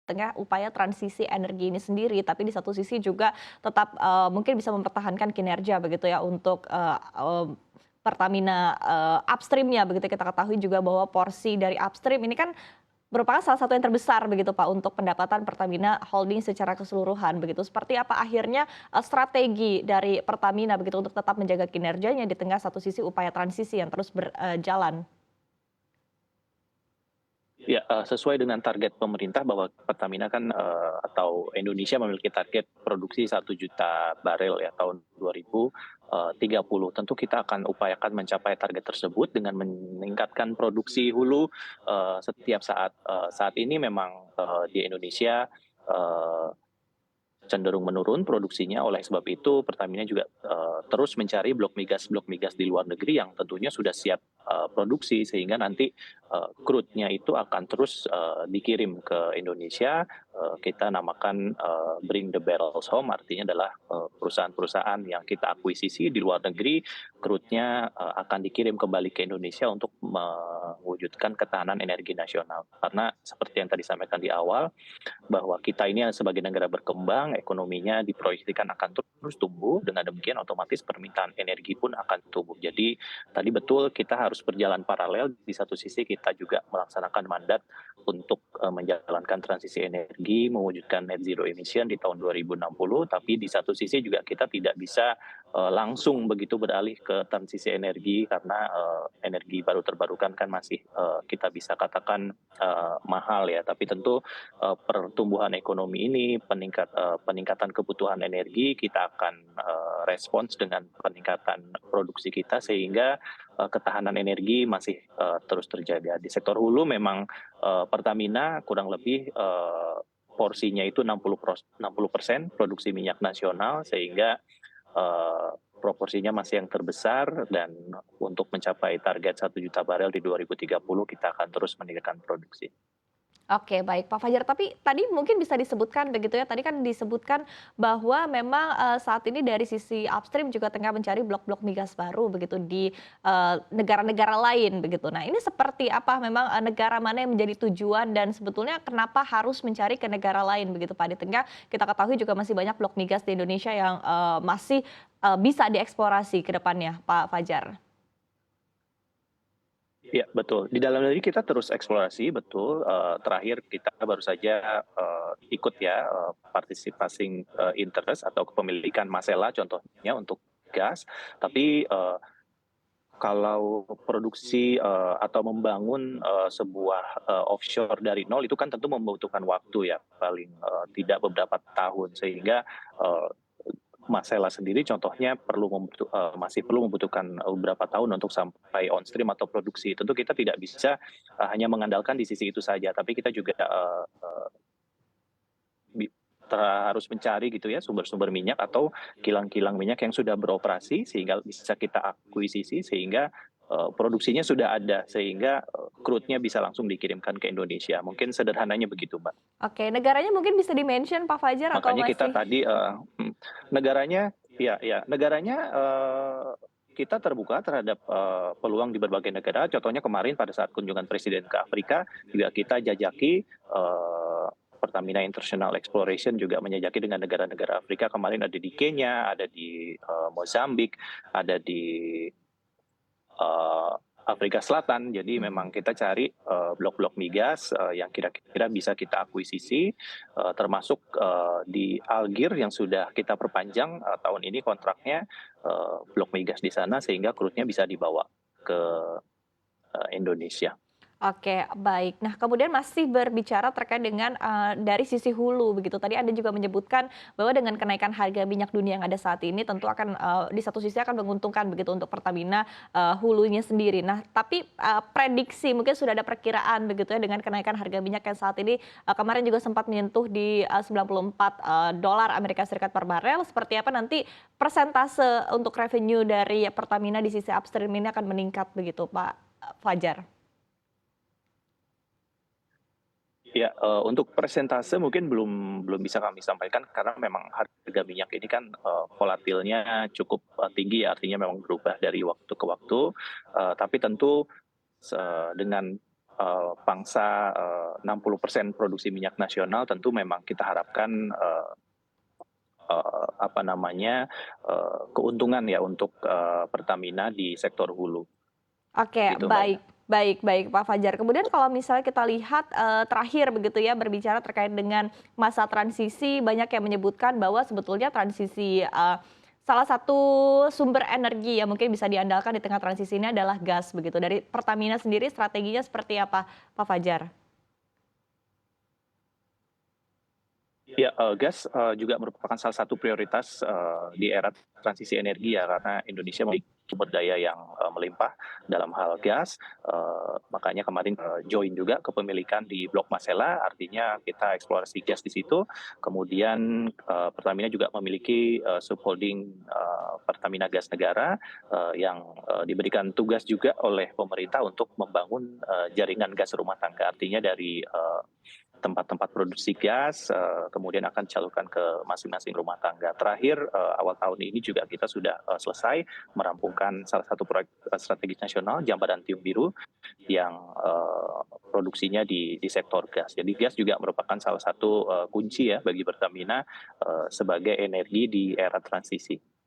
tengah upaya transisi energi ini sendiri, tapi di satu sisi juga tetap mungkin bisa mempertahankan kinerja begitu ya untuk Pertamina upstream-nya begitu. Kita ketahui juga bahwa porsi dari upstream ini kan merupakan salah satu yang terbesar begitu Pak untuk pendapatan Pertamina Holding secara keseluruhan begitu. Seperti apa akhirnya strategi dari Pertamina begitu untuk tetap menjaga kinerjanya di tengah satu sisi upaya transisi yang terus berjalan? Ya, sesuai dengan target pemerintah bahwa Pertamina kan, atau Indonesia memiliki target produksi 1 juta barel ya tahun 2030. Tentu kita akan upayakan mencapai target tersebut dengan meningkatkan produksi hulu, setiap saat. Saat ini memang, di Indonesia, eee, cenderung menurun produksinya. Oleh sebab itu Pertamina juga terus mencari blok migas di luar negeri yang tentunya sudah siap produksi, sehingga nanti crude-nya itu akan terus dikirim ke Indonesia. Kita namakan bring the barrels home, artinya adalah perusahaan-perusahaan yang kita akuisisi di luar negeri, crude-nya akan dikirim kembali ke Indonesia untuk mewujudkan ketahanan energi nasional. Karena seperti yang tadi sampaikan di awal, bahwa kita ini sebagai negara berkembang, ekonominya diproyeksikan akan terus tumbuh, dengan demikian otomatis permintaan energi pun akan tumbuh. Jadi tadi betul kita harus berjalan paralel, di satu sisi kita juga melaksanakan mandat untuk menjalankan transisi energi, mewujudkan net zero emission di tahun 2060, tapi di satu sisi juga kita tidak bisa langsung begitu beralih ke transisi energi, karena energi baru terbarukan kan masih kita bisa katakan mahal ya, tapi tentu pertumbuhan ekonomi ini, peningkatan kebutuhan energi, kita akan respons dengan peningkatan produksi kita, sehingga ketahanan energi masih terus terjaga. Di sektor hulu memang Pertamina kurang lebih porsinya itu 60% produksi minyak nasional, sehingga proporsinya masih yang terbesar, dan untuk mencapai target 1 juta barel di 2030 kita akan terus meningkatkan produksi. Oke, baik Pak Fajar. Tapi tadi mungkin bisa disebutkan begitu ya, tadi kan disebutkan bahwa memang, saat ini dari sisi upstream juga tengah mencari blok-blok migas baru begitu di, negara-negara lain begitu. Nah, ini seperti apa memang, negara mana yang menjadi tujuan dan sebetulnya kenapa harus mencari ke negara lain begitu Pak? Di tengah kita ketahui juga masih banyak blok migas di Indonesia yang, masih, bisa dieksplorasi ke depannya, Pak Fajar. Iya betul, di dalam negeri kita terus eksplorasi betul, terakhir kita baru saja ikut ya participation interest atau kepemilikan Masela contohnya untuk gas, tapi kalau produksi atau membangun sebuah offshore dari nol itu kan tentu membutuhkan waktu ya, paling tidak beberapa tahun, sehingga Masela sendiri contohnya masih perlu membutuhkan beberapa tahun untuk sampai on stream atau produksi. Tentu kita tidak bisa hanya mengandalkan di sisi itu saja, tapi kita juga harus mencari gitu ya sumber-sumber minyak atau kilang-kilang minyak yang sudah beroperasi, sehingga bisa kita akuisisi, sehingga produksinya sudah ada, sehingga crude-nya bisa langsung dikirimkan ke Indonesia. Mungkin sederhananya begitu, Mbak. Oke, negaranya mungkin bisa di-mention Pak Fajar atau Makanya kita masih. tadi negaranya negaranya kita terbuka terhadap peluang di berbagai negara. Contohnya kemarin pada saat kunjungan presiden ke Afrika juga kita jajaki, Pertamina International Exploration juga menjajaki dengan negara-negara Afrika. Kemarin ada di Kenya, ada di Mozambik, ada di Afrika Selatan. Jadi memang kita cari blok-blok migas yang kira-kira bisa kita akuisisi, termasuk di Algier yang sudah kita perpanjang tahun ini kontraknya, blok migas di sana, sehingga crude-nya bisa dibawa ke Indonesia. Oke, baik. Nah, kemudian masih berbicara terkait dengan, dari sisi hulu begitu. Tadi Anda juga menyebutkan bahwa dengan kenaikan harga minyak dunia yang ada saat ini tentu akan, di satu sisi akan menguntungkan begitu untuk Pertamina, hulunya sendiri. Nah, tapi, prediksi mungkin sudah ada perkiraan begitu ya dengan kenaikan harga minyak yang saat ini, kemarin juga sempat menyentuh di, 94, dolar Amerika Serikat per barel. Seperti apa nanti persentase untuk revenue dari Pertamina di sisi upstream ini akan meningkat begitu, Pak Fajar? Ya, untuk persentase mungkin belum belum bisa kami sampaikan, karena memang harga minyak ini kan volatilnya cukup tinggi ya, artinya memang berubah dari waktu ke waktu. Tapi tentu dengan pangsa 60% produksi minyak nasional, tentu memang kita harapkan keuntungan ya untuk Pertamina di sektor hulu, Oke, gitu Mbak Ina. baik baik baik, Pak Fajar. Kemudian kalau misalnya kita lihat, terakhir begitu ya, berbicara terkait dengan masa transisi, banyak yang menyebutkan bahwa sebetulnya transisi, salah satu sumber energi yang mungkin bisa diandalkan di tengah transisi ini adalah gas begitu. Dari Pertamina sendiri strateginya seperti apa, Pak Fajar? Ya, gas juga merupakan salah satu prioritas di era transisi energi ya, karena Indonesia memiliki sumber daya yang melimpah dalam hal gas. Makanya kemarin join juga kepemilikan di Blok Masela, artinya kita eksplorasi gas di situ. Kemudian Pertamina juga memiliki subholding Pertamina Gas Negara yang diberikan tugas juga oleh pemerintah untuk membangun jaringan gas rumah tangga. Artinya dari tempat-tempat produksi gas, kemudian akan disalurkan ke masing-masing rumah tangga. Terakhir, awal tahun ini juga kita sudah selesai merampungkan salah satu proyek strategis nasional, Jambaran Tiung Biru, yang produksinya di sektor gas. Jadi gas juga merupakan salah satu kunci ya bagi Pertamina sebagai energi di era transisi.